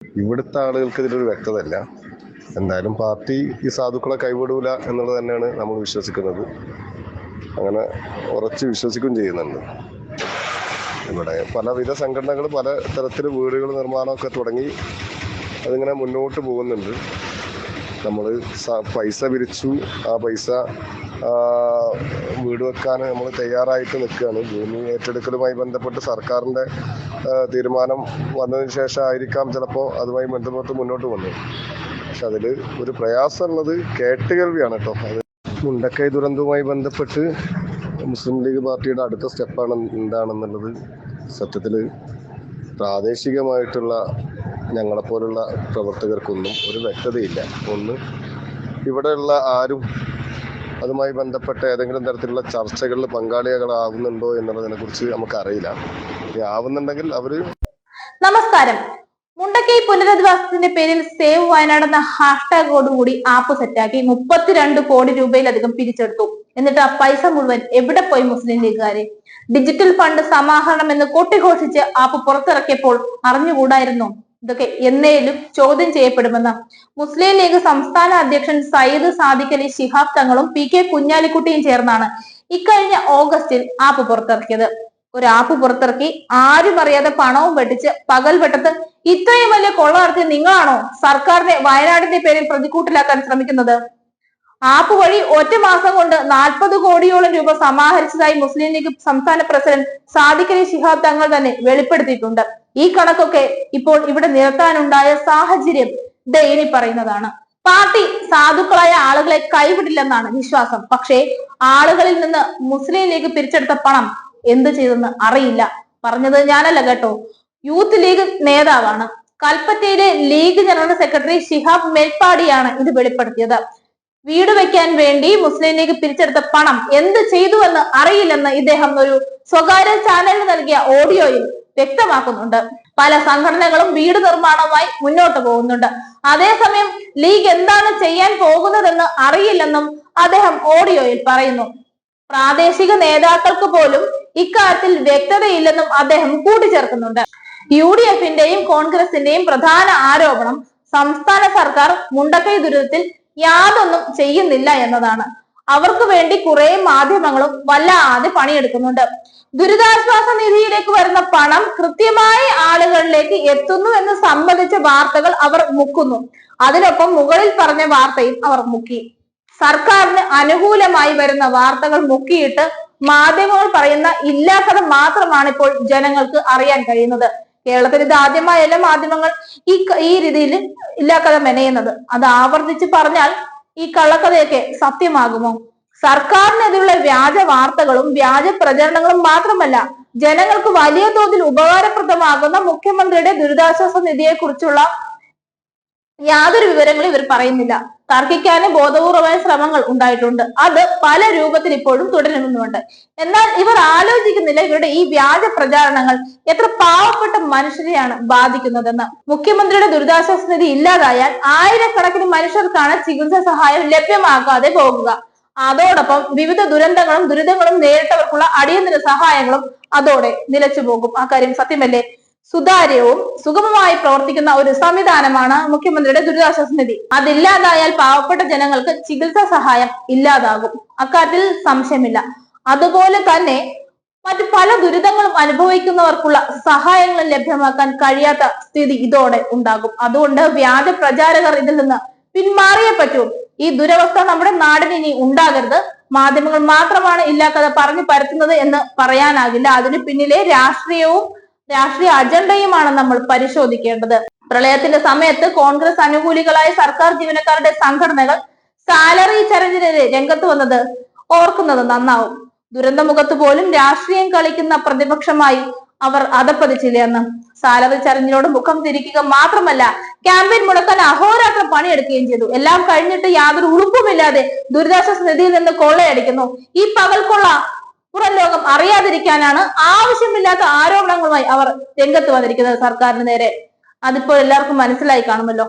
ഇവിടുത്തെ ആളുകൾക്ക് ഇതിലൊരു വ്യക്തതയില്ല. എന്തായാലും പാർട്ടി ഈ സാധുക്കളെ കൈവിടൂല എന്നുള്ളത് തന്നെയാണ് നമ്മൾ വിശ്വസിക്കുന്നത്. അങ്ങനെ ഉറച്ച് വിശ്വസിക്കുകയും ചെയ്യുന്നുണ്ട്. ഇവിടെ പലവിധ സംഘടനകൾ പല തരത്തിൽ വീടുകൾ നിർമ്മാണമൊക്കെ തുടങ്ങി അതിങ്ങനെ മുന്നോട്ട് പോകുന്നുണ്ട്. നമ്മൾ പൈസ പിരിച്ചു, ആ പൈസ വീട് വെക്കാൻ നമ്മൾ തയ്യാറായിട്ട് നിൽക്കുകയാണ്. ഭൂമി ഏറ്റെടുക്കലുമായി ബന്ധപ്പെട്ട് സർക്കാരിൻ്റെ തീരുമാനം വന്നതിന് ശേഷം ആയിരിക്കാം ചിലപ്പോൾ അതുമായി ബന്ധപ്പെട്ട് മുന്നോട്ട് വന്നത്. പക്ഷെ അതിൽ ഒരു പ്രയാസമുള്ളത് കേട്ടുകേൾവിയാണ് കേട്ടോ. അത് മുണ്ടക്കൈ ദുരന്തവുമായി ബന്ധപ്പെട്ട് മുസ്ലിം ലീഗ് പാർട്ടിയുടെ അടുത്ത സ്റ്റെപ്പാണ് എന്താണെന്നുള്ളത് സത്യത്തിൽ പ്രാദേശികമായിട്ടുള്ള ഞങ്ങളെപ്പോലുള്ള പ്രവർത്തകർക്കൊന്നും ഒരു വ്യക്തതയില്ല. ഒന്ന്, ഇവിടെയുള്ള ആരും അതുമായി ബന്ധപ്പെട്ട ഏതെങ്കിലും തരത്തിലുള്ള ചർച്ചകളിൽ പങ്കാളികളാവുന്നുണ്ടോ എന്നുള്ളതിനെ കുറിച്ച് നമുക്കറിയില്ല. ആവുന്നുണ്ടെങ്കിൽ അവര്. നമസ്കാരം. മുണ്ടക്കൈ പുനരധിവാസത്തിന്റെ പേരിൽ സേവ് വയനാട് എന്ന ഹാഷ്ടാഗോടുകൂടി ആപ്പ് സെറ്റാക്കി 32 കോടി രൂപയിലധികം പിരിച്ചെടുത്തു. എന്നിട്ട് ആ പൈസ മുഴുവൻ എവിടെ പോയി മുസ്ലിം ലീഗുകാരെ? ഡിജിറ്റൽ ഫണ്ട് സമാഹരണം എന്ന് കൊട്ടിഘോഷിച്ച് ആപ്പ് പുറത്തിറക്കിയപ്പോൾ അറിഞ്ഞുകൂടായിരുന്നു ഇതൊക്കെ എന്നേലും ചോദ്യം ചെയ്യപ്പെടുമെന്ന്? മുസ്ലിം ലീഗ് സംസ്ഥാന അധ്യക്ഷൻ സയ്യിദ് സാദിഖ് അലി ശിഹാബ് തങ്ങളും PK കുഞ്ഞാലിക്കുട്ടിയും ചേർന്നാണ് ഇക്കഴിഞ്ഞ ഓഗസ്റ്റിൽ ആപ്പ് പുറത്തിറക്കിയത്. ഒരു ആപ്പ് പുറത്തിറക്കി ആരും അറിയാതെ പണവും വെട്ടിച്ച് പകൽ വെട്ടത്ത് ഇത്രയും വലിയ കൊള്ള നടത്തിയ നിങ്ങളാണോ സർക്കാരിനെ വയനാടിന്റെ പേരിൽ പ്രതിക്കൂട്ടിലാക്കാൻ ശ്രമിക്കുന്നത്? ആപ്പ് വഴി ഒറ്റ മാസം കൊണ്ട് 40 കോടിയോളം രൂപ സമാഹരിച്ചതായി മുസ്ലിം ലീഗ് സംസ്ഥാന പ്രസിഡന്റ് സാദിഖ് അലി ശിഹാബ് തങ്ങൾ തന്നെ വെളിപ്പെടുത്തിയിട്ടുണ്ട്. ഈ കണക്കൊക്കെ ഇപ്പോൾ ഇവിടെ നിരത്താനുണ്ടായ സാഹചര്യം ഇനി പറയുന്നതാണ്. പാർട്ടി സാധുക്കളായ ആളുകളെ കൈവിടില്ലെന്നാണ് വിശ്വാസം. പക്ഷേ ആളുകളിൽ നിന്ന് മുസ്ലിം ലീഗ് പിരിച്ചെടുത്ത പണം എന്ത് ചെയ്തെന്ന് അറിയില്ല. പറഞ്ഞത് ഞാനല്ല കേട്ടോ, യൂത്ത് ലീഗ് നേതാവാണ്. കൽപ്പറ്റയിലെ ലീഗ് ജനറൽ സെക്രട്ടറി ഷിഹാബ് മേൽപ്പാടിയാണ് ഇത് വെളിപ്പെടുത്തിയത്. വീട് വെക്കാൻ വേണ്ടി മുസ്ലിം ലീഗ് പിരിച്ചെടുത്ത പണം എന്ത് ചെയ്തുവെന്ന് അറിയില്ലെന്ന് ഇദ്ദേഹം ഒരു സ്വകാര്യ ചാനലിന് നൽകിയ ഓഡിയോയിൽ വ്യക്തമാക്കുന്നുണ്ട്. പല സംഘടനകളും വീട് നിർമ്മാണവുമായി മുന്നോട്ട് പോകുന്നുണ്ട്. അതേസമയം ലീഗ് എന്താണ് ചെയ്യാൻ പോകുന്നതെന്ന് അറിയില്ലെന്നും അദ്ദേഹം ഓഡിയോയിൽ പറയുന്നു. പ്രാദേശിക നേതാക്കൾക്ക് പോലും ഇക്കാര്യത്തിൽ വ്യക്തതയില്ലെന്നും അദ്ദേഹം കൂട്ടിച്ചേർക്കുന്നുണ്ട്. UDFന്റെയും കോൺഗ്രസിന്റെയും പ്രധാന ആരോപണം സംസ്ഥാന സർക്കാർ മുണ്ടക്കൈ ദുരിതത്തിൽ യാതൊന്നും ചെയ്യുന്നില്ല എന്നതാണ്. അവർക്ക് വേണ്ടി കുറെ മാധ്യമങ്ങളും വല്ലാതെ പണിയെടുക്കുന്നുണ്ട്. ദുരിതാശ്വാസ നിധിയിലേക്ക് വരുന്ന പണം കൃത്യമായി ആളുകളിലേക്ക് എത്തുന്നു എന്ന് സംബന്ധിച്ച വാർത്തകൾ അവർ മുക്കുന്നു. അതിനൊപ്പം മുകളിൽ പറഞ്ഞ വാർത്തയും അവർ മുക്കി. സർക്കാരിന് അനുകൂലമായി വരുന്ന വാർത്തകൾ മുക്കിയിട്ട് മാധ്യമങ്ങൾ പറയുന്ന ഇല്ലാക്കഥ മാത്രമാണ് ഇപ്പോൾ ജനങ്ങൾക്ക് അറിയാൻ കഴിയുന്നത്. കേരളത്തിൽ ഇത് ആദ്യമായല്ല മാധ്യമങ്ങൾ ഈ രീതിയിൽ ഇല്ലാക്കഥ മെനയുന്നത്. അത് ആവർത്തിച്ച് പറഞ്ഞാൽ ഈ കള്ളക്കഥയൊക്കെ സത്യമാകുമോ? സർക്കാരിനെതിരെയുള്ള വ്യാജ വാർത്തകളും വ്യാജ പ്രചരണങ്ങളും മാത്രമല്ല, ജനങ്ങൾക്ക് വലിയ തോതിൽ ഉപകാരപ്രദമാകുന്ന മുഖ്യമന്ത്രിയുടെ ദുരിതാശ്വാസ നിധിയെ കുറിച്ചുള്ള യാതൊരു വിവരങ്ങളും ഇവർ പറയുന്നില്ല. തർക്കിക്കാനും ബോധപൂർവമായ ശ്രമങ്ങൾ ഉണ്ടായിട്ടുണ്ട്. അത് പല രൂപത്തിൽ ഇപ്പോഴും തുടരുന്നുണ്ട്. എന്നാൽ ഇവർ ആലോചിക്കുന്നില്ല ഇവരുടെ ഈ വ്യാജ പ്രചാരണങ്ങൾ എത്ര പാവപ്പെട്ട മനുഷ്യരെയാണ് ബാധിക്കുന്നതെന്ന്. മുഖ്യമന്ത്രിയുടെ ദുരിതാശ്വാസ നിധി ഇല്ലാതായാൽ ആയിരക്കണക്കിന് മനുഷ്യർക്കാണ് ചികിത്സാ സഹായം ലഭ്യമാക്കാതെ പോകുക. അതോടൊപ്പം വിവിധ ദുരിതങ്ങളും നേരിട്ടവർക്കുള്ള അടിയന്തര സഹായങ്ങളും അതോടെ നിലച്ചു പോകും. ആ കാര്യം സത്യമല്ലേ? സുതാര്യവും സുഗമമായി പ്രവർത്തിക്കുന്ന ഒരു സംവിധാനമാണ് മുഖ്യമന്ത്രിയുടെ ദുരിതാശ്വാസ നിധി. അതില്ലാതായാൽ പാവപ്പെട്ട ജനങ്ങൾക്ക് ചികിത്സാ സഹായം ഇല്ലാതാകും. അക്കാര്യത്തിൽ സംശയമില്ല. അതുപോലെ തന്നെ മറ്റു പല ദുരിതങ്ങളും അനുഭവിക്കുന്നവർക്കുള്ള സഹായങ്ങൾ ലഭ്യമാക്കാൻ കഴിയാത്ത സ്ഥിതി ഇതോടെ ഉണ്ടാകും. അതുകൊണ്ട് വ്യാജ പ്രചാരകർ ഇതിൽ നിന്ന് പിന്മാറിയേ പറ്റൂ. ഈ ദുരവസ്ഥ നമ്മുടെ നാടിന് ഇനി ഉണ്ടാകരുത്. മാധ്യമങ്ങൾ മാത്രമാണ് ഇല്ലാക്കഥ പറഞ്ഞു പരത്തുന്നത് എന്ന് പറയാനാകില്ല. അതിന് പിന്നിലെ രാഷ്ട്രീയ അജണ്ടയുമാണ് നമ്മൾ പരിശോധിക്കേണ്ടത്. പ്രളയത്തിന്റെ സമയത്ത് കോൺഗ്രസ് അനുകൂലികളായ സർക്കാർ ജീവനക്കാരുടെ സംഘടനകൾ സാലറി ചലഞ്ചിനെതിരെ രംഗത്ത് വന്നത് ഓർക്കുന്നത് നന്നാവും. ദുരന്തമുഖത്ത് പോലും രാഷ്ട്രീയം കളിക്കുന്ന പ്രതിപക്ഷമായി അവർ അധപ്പതിച്ചില്ല എന്ന്. സാലറി ചലഞ്ചിനോട് മുഖം തിരിക്കുക മാത്രമല്ല, ക്യാമ്പയിൻ മുടക്കാൻ അഹോരാത്രം പണിയെടുക്കുകയും ചെയ്തു. എല്ലാം കഴിഞ്ഞിട്ട് യാതൊരു ഉളുപ്പുമില്ലാതെ ദുരിതാശ്വാസ നിധിയിൽ നിന്ന് കൊള്ളയടിക്കുന്നു. ഈ പകൽക്കൊള്ള പുറം ലോകം അറിയാതിരിക്കാനാണ് ആവശ്യമില്ലാത്ത ആരോപണങ്ങളുമായി അവർ രംഗത്ത് വന്നിരിക്കുന്നത് സർക്കാരിന് നേരെ. അതിപ്പോൾ എല്ലാവർക്കും മനസ്സിലായി കാണുമല്ലോ.